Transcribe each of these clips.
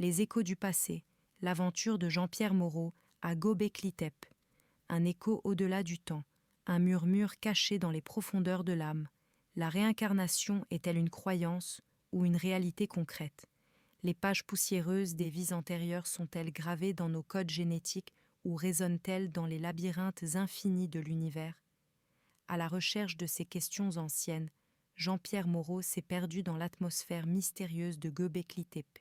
Les échos du passé, l'aventure de Jean-Pierre Moreau à Göbekli Tepe. Un écho au-delà du temps, un murmure caché dans les profondeurs de l'âme. La réincarnation est-elle une croyance ou une réalité concrète? Les pages poussiéreuses des vies antérieures sont-elles gravées dans nos codes génétiques ou résonnent-elles dans les labyrinthes infinis de l'univers? À la recherche de ces questions anciennes, Jean-Pierre Moreau s'est perdu dans l'atmosphère mystérieuse de Göbekli Tepe.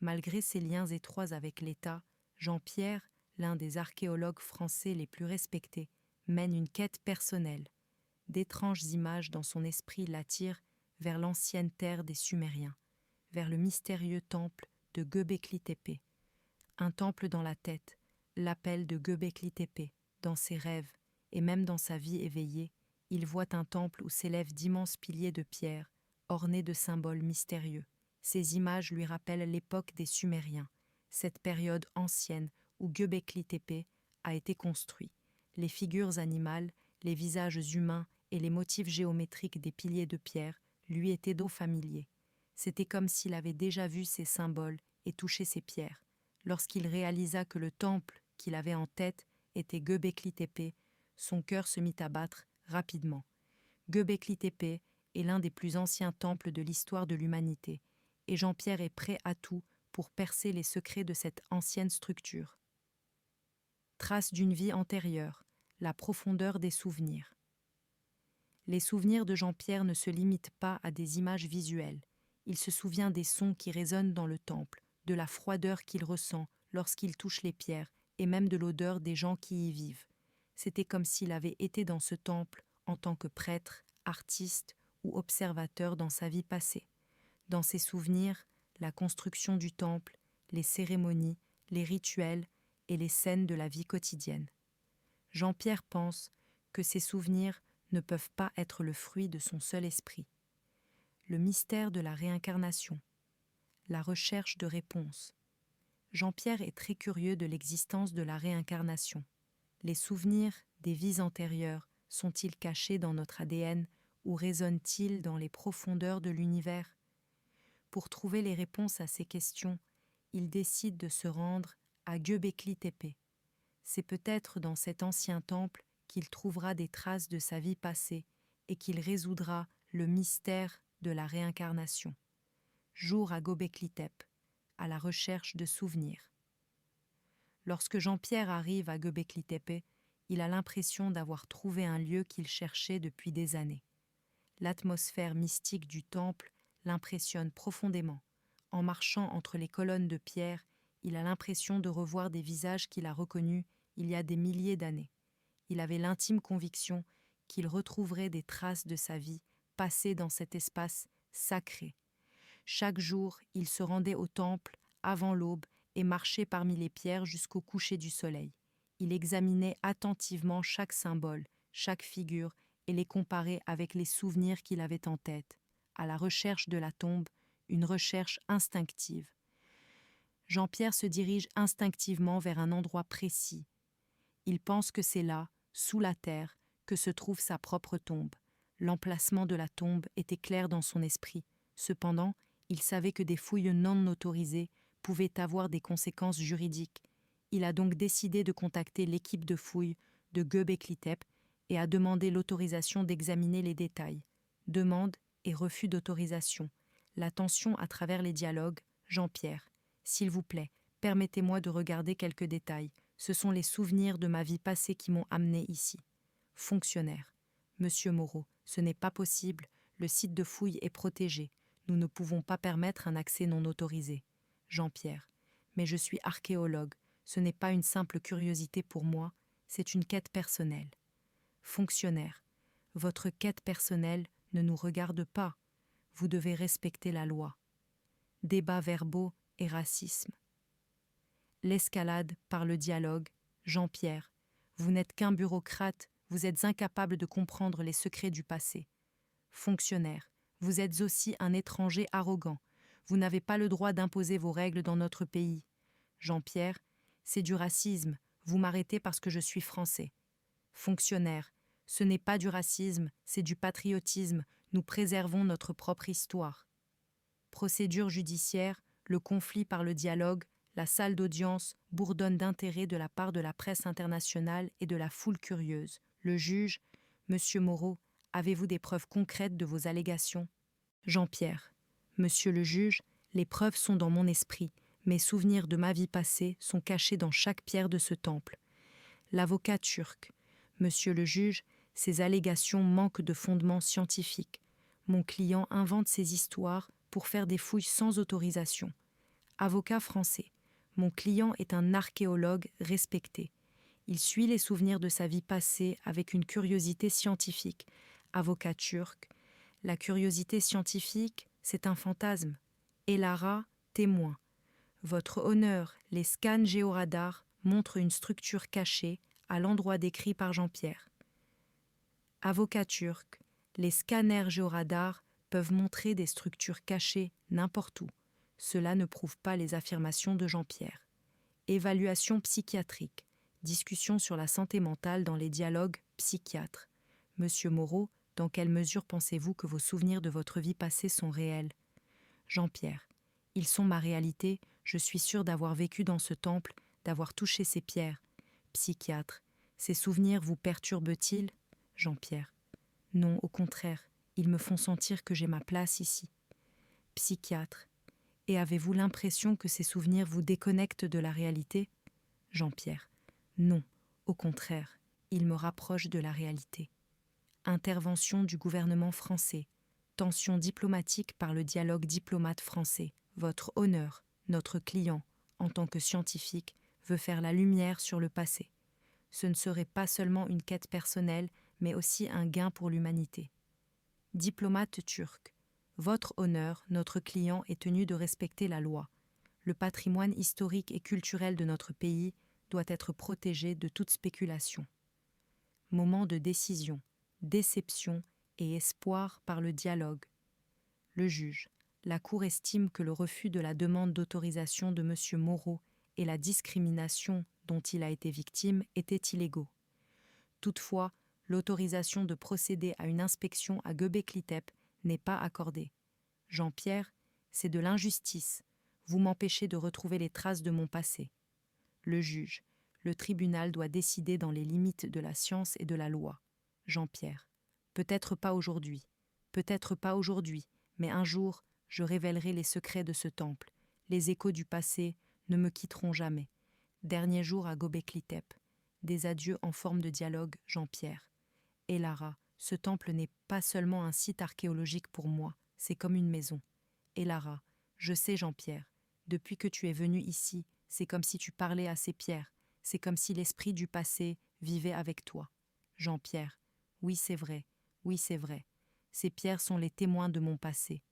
Malgré ses liens étroits avec l'État, Jean-Pierre, l'un des archéologues français les plus respectés, mène une quête personnelle. D'étranges images dans son esprit l'attirent vers l'ancienne terre des Sumériens, vers le mystérieux temple de Göbekli Tepe. Un temple dans la tête, l'appel de Göbekli Tepe, dans ses rêves, et même dans sa vie éveillée, il voit un temple où s'élèvent d'immenses piliers de pierre, ornés de symboles mystérieux. Ces images lui rappellent l'époque des Sumériens, cette période ancienne où Göbekli Tepe a été construit. Les figures animales, les visages humains et les motifs géométriques des piliers de pierre lui étaient d'eau familiers. C'était comme s'il avait déjà vu ces symboles et touché ces pierres. Lorsqu'il réalisa que le temple qu'il avait en tête était Göbekli Tepe, son cœur se mit à battre rapidement. Göbekli Tepe est l'un des plus anciens temples de l'histoire de l'humanité, et Jean-Pierre est prêt à tout pour percer les secrets de cette ancienne structure. Trace d'une vie antérieure, la profondeur des souvenirs. Les souvenirs de Jean-Pierre ne se limitent pas à des images visuelles. Il se souvient des sons qui résonnent dans le temple, de la froideur qu'il ressent lorsqu'il touche les pierres et même de l'odeur des gens qui y vivent. C'était comme s'il avait été dans ce temple en tant que prêtre, artiste ou observateur dans sa vie passée. Dans ses souvenirs, la construction du temple, les cérémonies, les rituels et les scènes de la vie quotidienne. Jean-Pierre pense que ces souvenirs ne peuvent pas être le fruit de son seul esprit. Le mystère de la réincarnation, la recherche de réponses. Jean-Pierre est très curieux de l'existence de la réincarnation. Les souvenirs des vies antérieures sont-ils cachés dans notre ADN ou résonnent-ils dans les profondeurs de l'univers? Pour trouver les réponses à ces questions, il décide de se rendre à Göbekli Tepe. C'est peut-être dans cet ancien temple qu'il trouvera des traces de sa vie passée et qu'il résoudra le mystère de la réincarnation. Jour à Göbekli Tepe, à la recherche de souvenirs. Lorsque Jean-Pierre arrive à Göbekli Tepe, il a l'impression d'avoir trouvé un lieu qu'il cherchait depuis des années. L'atmosphère mystique du temple l'impressionne profondément. En marchant entre les colonnes de pierre, il a l'impression de revoir des visages qu'il a reconnus il y a des milliers d'années. Il avait l'intime conviction qu'il retrouverait des traces de sa vie passée dans cet espace sacré. Chaque jour, il se rendait au temple avant l'aube et marchait parmi les pierres jusqu'au coucher du soleil. Il examinait attentivement chaque symbole, chaque figure et les comparait avec les souvenirs qu'il avait en tête. À la recherche de la tombe, une recherche instinctive. Jean-Pierre se dirige instinctivement vers un endroit précis. Il pense que c'est là, sous la terre, que se trouve sa propre tombe. L'emplacement de la tombe était clair dans son esprit. Cependant, il savait que des fouilles non autorisées pouvaient avoir des conséquences juridiques. Il a donc décidé de contacter l'équipe de fouilles de Göbekli Tepe et a demandé l'autorisation d'examiner les détails. Demande et refus d'autorisation. La tension à travers les dialogues. Jean-Pierre, s'il vous plaît, permettez-moi de regarder quelques détails. Ce sont les souvenirs de ma vie passée qui m'ont amené ici. Fonctionnaire. Monsieur Moreau, ce n'est pas possible. Le site de fouille est protégé. Nous ne pouvons pas permettre un accès non autorisé. Jean-Pierre. Mais je suis archéologue. Ce n'est pas une simple curiosité pour moi, c'est une quête personnelle. Fonctionnaire. Votre quête personnelle ne nous regarde pas. Vous devez respecter la loi. Débats verbaux et racisme. L'escalade par le dialogue. Jean-Pierre. Vous n'êtes qu'un bureaucrate, vous êtes incapable de comprendre les secrets du passé. Fonctionnaire. Vous êtes aussi un étranger arrogant. Vous n'avez pas le droit d'imposer vos règles dans notre pays. Jean-Pierre. C'est du racisme. Vous m'arrêtez parce que je suis français. Fonctionnaire. Ce n'est pas du racisme, c'est du patriotisme. Nous préservons notre propre histoire. Procédure judiciaire. Le conflit par le dialogue, la salle d'audience bourdonne d'intérêt de la part de la presse internationale et de la foule curieuse. Le juge, Monsieur Moreau, avez-vous des preuves concrètes de vos allégations? Jean-Pierre, Monsieur le juge, les preuves sont dans mon esprit. Mes souvenirs de ma vie passée sont cachés dans chaque pierre de ce temple. L'avocat turc, Monsieur le juge, ces allégations manquent de fondement scientifique. Mon client invente ces histoires pour faire des fouilles sans autorisation. Avocat français, mon client est un archéologue respecté. Il suit les souvenirs de sa vie passée avec une curiosité scientifique. Avocat turc, la curiosité scientifique, c'est un fantasme. Et Lara, témoin. Votre honneur, les scans géoradars montrent une structure cachée à l'endroit décrit par Jean-Pierre. Avocat turc, les scanners géoradars peuvent montrer des structures cachées n'importe où. Cela ne prouve pas les affirmations de Jean-Pierre. Évaluation psychiatrique, discussion sur la santé mentale dans les dialogues psychiatres. Monsieur Moreau, dans quelle mesure pensez-vous que vos souvenirs de votre vie passée sont réels? Jean-Pierre, ils sont ma réalité, je suis sûr d'avoir vécu dans ce temple, d'avoir touché ces pierres. Psychiatre, ces souvenirs vous perturbent-ils? Jean-Pierre, non, au contraire, ils me font sentir que j'ai ma place ici. Psychiatre, et avez-vous l'impression que ces souvenirs vous déconnectent de la réalité? Jean-Pierre, non, au contraire, ils me rapprochent de la réalité. Intervention du gouvernement français. Tension diplomatique par le dialogue diplomate français. Votre honneur, notre client, en tant que scientifique, veut faire la lumière sur le passé. Ce ne serait pas seulement une quête personnelle, mais aussi un gain pour l'humanité. Diplomate turc. Votre honneur, notre client est tenu de respecter la loi. Le patrimoine historique et culturel de notre pays doit être protégé de toute spéculation. Moment de décision, déception et espoir par le dialogue. Le juge. La Cour estime que le refus de la demande d'autorisation de M. Moreau et la discrimination dont il a été victime étaient illégaux. Toutefois, l'autorisation de procéder à une inspection à Göbekli-Tepe n'est pas accordée. Jean-Pierre, c'est de l'injustice. Vous m'empêchez de retrouver les traces de mon passé. Le juge. Le tribunal doit décider dans les limites de la science et de la loi. Jean-Pierre. Peut-être pas aujourd'hui. Peut-être pas aujourd'hui, mais un jour, je révélerai les secrets de ce temple. Les échos du passé ne me quitteront jamais. Dernier jour à Göbekli-Tepe. Des adieux en forme de dialogue, Jean-Pierre. Et Lara, ce temple n'est pas seulement un site archéologique pour moi, c'est comme une maison. Et Lara, je sais Jean-Pierre, depuis que tu es venu ici, c'est comme si tu parlais à ces pierres, c'est comme si l'esprit du passé vivait avec toi. Jean-Pierre, oui c'est vrai, oui c'est vrai. Ces pierres sont les témoins de mon passé.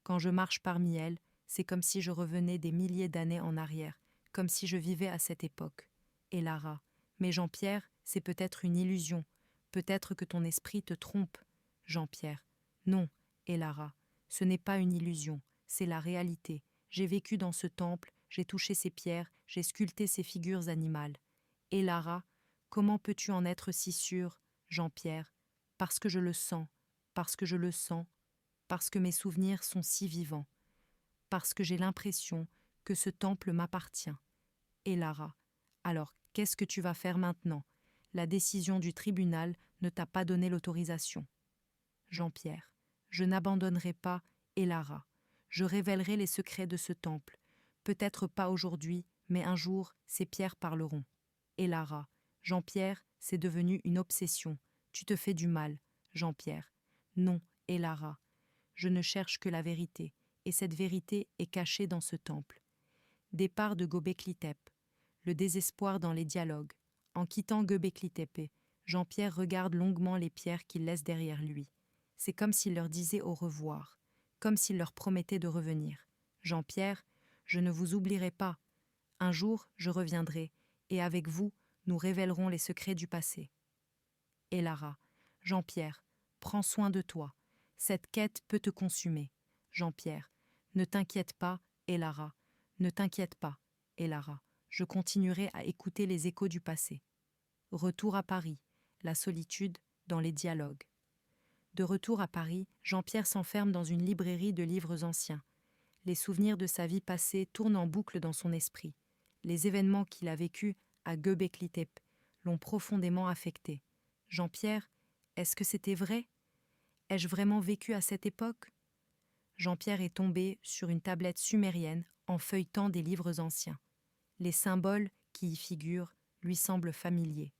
Quand je marche parmi elles, c'est comme si je revenais des milliers d'années en arrière, comme si je vivais à cette époque. Et Lara, mais Jean-Pierre, c'est peut-être une illusion, peut-être que ton esprit te trompe. Jean-Pierre, non, et Lara, ce n'est pas une illusion, c'est la réalité. J'ai vécu dans ce temple, j'ai touché ces pierres, j'ai sculpté ces figures animales. Et Lara, comment peux-tu en être si sûr, Jean-Pierre? Parce que je le sens, parce que je le sens, parce que mes souvenirs sont si vivants, parce que j'ai l'impression que ce temple m'appartient. Et Lara, alors qu'est-ce que tu vas faire maintenant? La décision du tribunal ne t'a pas donné l'autorisation. Jean-Pierre, je n'abandonnerai pas Elara. Je révélerai les secrets de ce temple. Peut-être pas aujourd'hui, mais un jour, ces pierres parleront. Elara, Jean-Pierre, c'est devenu une obsession. Tu te fais du mal, Jean-Pierre. Non, Elara. Je ne cherche que la vérité, et cette vérité est cachée dans ce temple. Départ de Göbekli-Tepe. Le désespoir dans les dialogues. En quittant Göbekli-Tepe, Jean-Pierre regarde longuement les pierres qu'il laisse derrière lui. C'est comme s'il leur disait au revoir, comme s'il leur promettait de revenir. Jean-Pierre, je ne vous oublierai pas. Un jour, je reviendrai, et avec vous, nous révélerons les secrets du passé. Et Lara, Jean-Pierre, prends soin de toi. Cette quête peut te consumer. Jean-Pierre, ne t'inquiète pas, et Lara, ne t'inquiète pas, et Lara, je continuerai à écouter les échos du passé. Retour à Paris, la solitude dans les dialogues. De retour à Paris, Jean-Pierre s'enferme dans une librairie de livres anciens. Les souvenirs de sa vie passée tournent en boucle dans son esprit. Les événements qu'il a vécus à Göbekli Tepe l'ont profondément affecté. Jean-Pierre, est-ce que c'était vrai? Ai-je vraiment vécu à cette époque? Jean-Pierre est tombé sur une tablette sumérienne en feuilletant des livres anciens. Les symboles qui y figurent lui semblent familiers.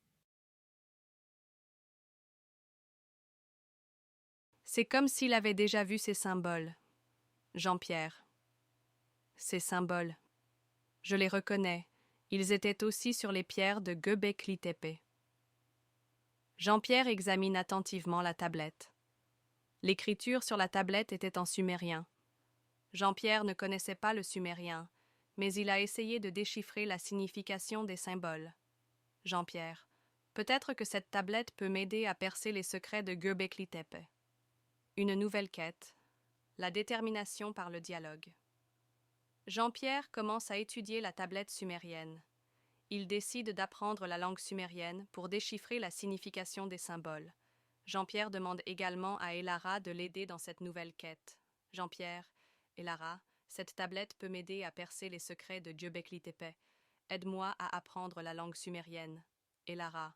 C'est comme s'il avait déjà vu ces symboles. Jean-Pierre. Ces symboles. Je les reconnais. Ils étaient aussi sur les pierres de Göbekli Tepe. Jean-Pierre examine attentivement la tablette. L'écriture sur la tablette était en sumérien. Jean-Pierre ne connaissait pas le sumérien, mais il a essayé de déchiffrer la signification des symboles. Jean-Pierre. Peut-être que cette tablette peut m'aider à percer les secrets de Göbekli Tepe. Une nouvelle quête. La détermination par le dialogue. Jean-Pierre commence à étudier la tablette sumérienne. Il décide d'apprendre la langue sumérienne pour déchiffrer la signification des symboles. Jean-Pierre demande également à Elara de l'aider dans cette nouvelle quête. Jean-Pierre, Elara, cette tablette peut m'aider à percer les secrets de Göbekli Tepe. Aide-moi à apprendre la langue sumérienne. Elara.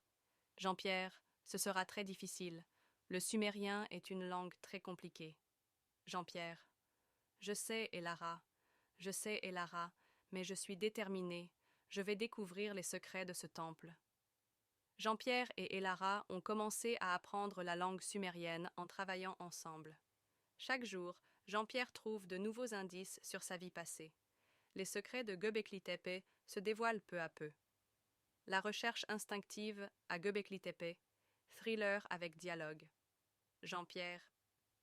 Jean-Pierre, ce sera très difficile. Le sumérien est une langue très compliquée. Jean-Pierre. Je sais, Elara. Je sais, Elara, mais je suis déterminé. Je vais découvrir les secrets de ce temple. Jean-Pierre et Elara ont commencé à apprendre la langue sumérienne en travaillant ensemble. Chaque jour, Jean-Pierre trouve de nouveaux indices sur sa vie passée. Les secrets de Göbekli Tepe se dévoilent peu à peu. La recherche instinctive à Göbekli Tepe, thriller avec dialogue. Jean-Pierre,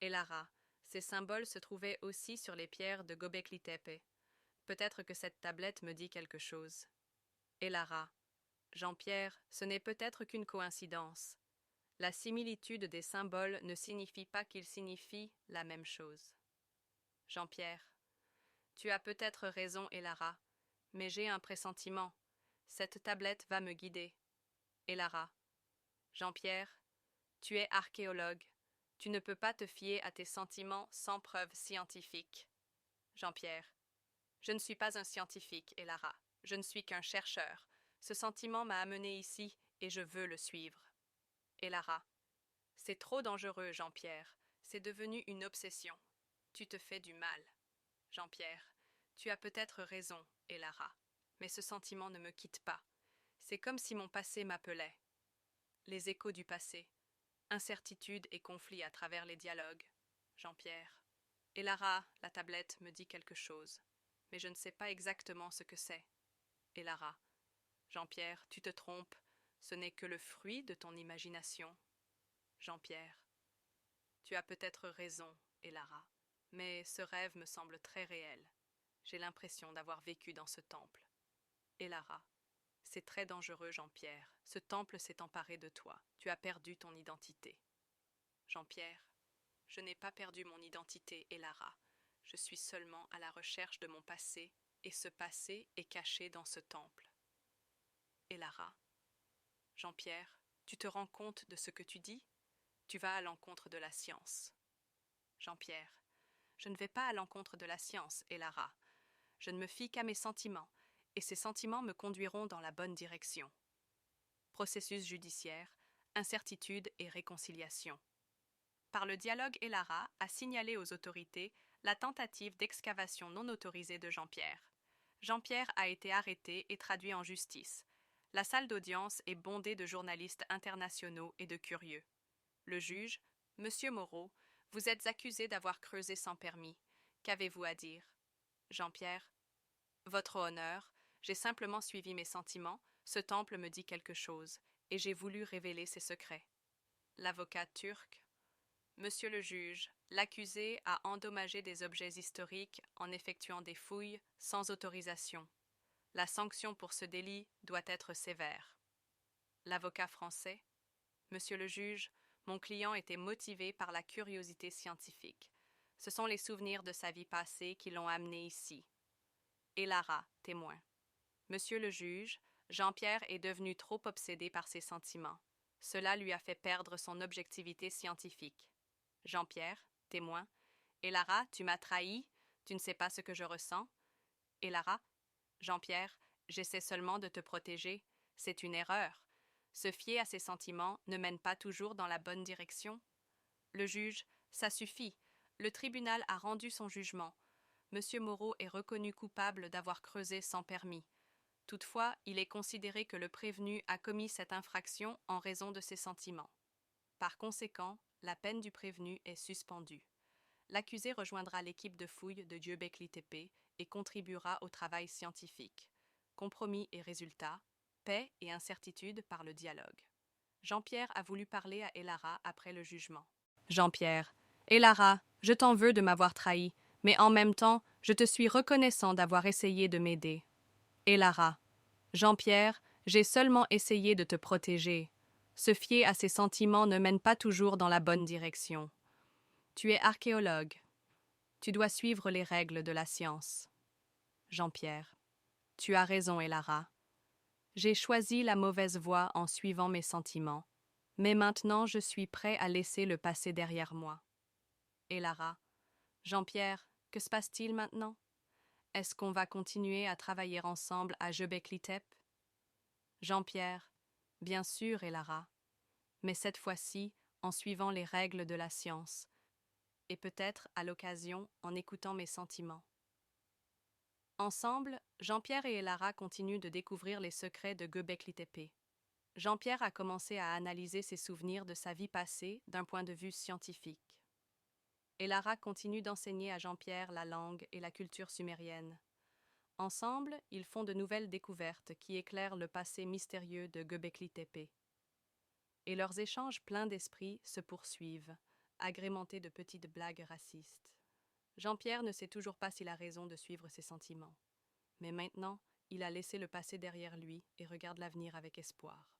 Elara, ces symboles se trouvaient aussi sur les pierres de Göbekli Tepe. Peut-être que cette tablette me dit quelque chose. Elara, Jean-Pierre, ce n'est peut-être qu'une coïncidence. La similitude des symboles ne signifie pas qu'ils signifient la même chose. Jean-Pierre, tu as peut-être raison, Elara, mais j'ai un pressentiment. Cette tablette va me guider. Elara, Jean-Pierre, tu es archéologue. Tu ne peux pas te fier à tes sentiments sans preuves scientifiques. Jean-Pierre, je ne suis pas un scientifique, Elara. Je ne suis qu'un chercheur. Ce sentiment m'a amené ici et je veux le suivre. Elara, c'est trop dangereux, Jean-Pierre. C'est devenu une obsession. Tu te fais du mal. Jean-Pierre, tu as peut-être raison, Elara, mais ce sentiment ne me quitte pas. C'est comme si mon passé m'appelait. Les échos du passé. Incertitude et conflit à travers les dialogues. Jean-Pierre. Elara, la tablette me dit quelque chose, mais je ne sais pas exactement ce que c'est. Elara. Jean-Pierre, tu te trompes, ce n'est que le fruit de ton imagination. Jean-Pierre. Tu as peut-être raison, Elara, mais ce rêve me semble très réel. J'ai l'impression d'avoir vécu dans ce temple. Elara. C'est très dangereux, Jean-Pierre. Ce temple s'est emparé de toi. Tu as perdu ton identité. Jean-Pierre. Je n'ai pas perdu mon identité, Elara. Je suis seulement à la recherche de mon passé, et ce passé est caché dans ce temple. Elara. Jean-Pierre, tu te rends compte de ce que tu dis? Tu vas à l'encontre de la science. Jean-Pierre. Je ne vais pas à l'encontre de la science, Elara. Je ne me fie qu'à mes sentiments, et ces sentiments me conduiront dans la bonne direction. Processus judiciaire, incertitude et réconciliation. Par le dialogue, Elara a signalé aux autorités la tentative d'excavation non autorisée de Jean-Pierre. Jean-Pierre a été arrêté et traduit en justice. La salle d'audience est bondée de journalistes internationaux et de curieux. Le juge, Monsieur Moreau, vous êtes accusé d'avoir creusé sans permis. Qu'avez-vous à dire? Jean-Pierre, Votre Honneur, j'ai simplement suivi mes sentiments, ce temple me dit quelque chose, et j'ai voulu révéler ses secrets. L'avocat turc, Monsieur le juge, l'accusé a endommagé des objets historiques en effectuant des fouilles sans autorisation. La sanction pour ce délit doit être sévère. L'avocat français, Monsieur le juge, mon client était motivé par la curiosité scientifique. Ce sont les souvenirs de sa vie passée qui l'ont amené ici. Elara, témoin. Monsieur le juge, Jean-Pierre est devenu trop obsédé par ses sentiments. Cela lui a fait perdre son objectivité scientifique. Jean-Pierre, témoin. Elara, tu m'as trahi, Tu ne sais pas ce que je ressens? Et Lara? Jean-Pierre, j'essaie seulement de te protéger. C'est une erreur. Se fier à ses sentiments ne mène pas toujours dans la bonne direction. Le juge, ça suffit. Le tribunal a rendu son jugement. Monsieur Moreau est reconnu coupable d'avoir creusé sans permis. Toutefois, il est considéré que le prévenu a commis cette infraction en raison de ses sentiments. Par conséquent, la peine du prévenu est suspendue. L'accusé rejoindra l'équipe de fouilles de Göbekli-Tepe et contribuera au travail scientifique. Compromis et résultats, paix et incertitude par le dialogue. Jean-Pierre a voulu parler à Elara après le jugement. Jean-Pierre, Elara, je t'en veux de m'avoir trahi, mais en même temps, je te suis reconnaissant d'avoir essayé de m'aider. Elara, Jean-Pierre, j'ai seulement essayé de te protéger. Se fier à ses sentiments ne mène pas toujours dans la bonne direction. Tu es archéologue. Tu dois suivre les règles de la science. Jean-Pierre, tu as raison, Elara. J'ai choisi la mauvaise voie en suivant mes sentiments, mais maintenant je suis prêt à laisser le passé derrière moi. Elara, Jean-Pierre, que se passe-t-il maintenant? Est-ce qu'on va continuer à travailler ensemble à Göbekli-Tepe? Jean-Pierre, bien sûr, Elara, mais cette fois-ci en suivant les règles de la science, et peut-être à l'occasion en écoutant mes sentiments. Ensemble, Jean-Pierre et Elara continuent de découvrir les secrets de Göbekli-Tepe. Jean-Pierre a commencé à analyser ses souvenirs de sa vie passée d'un point de vue scientifique. Elara continue d'enseigner à Jean-Pierre la langue et la culture sumérienne. Ensemble, ils font de nouvelles découvertes qui éclairent le passé mystérieux de Göbekli-Tepe. Et leurs échanges pleins d'esprit se poursuivent, agrémentés de petites blagues racistes. Jean-Pierre ne sait toujours pas s'il a raison de suivre ses sentiments. Mais maintenant, il a laissé le passé derrière lui et regarde l'avenir avec espoir.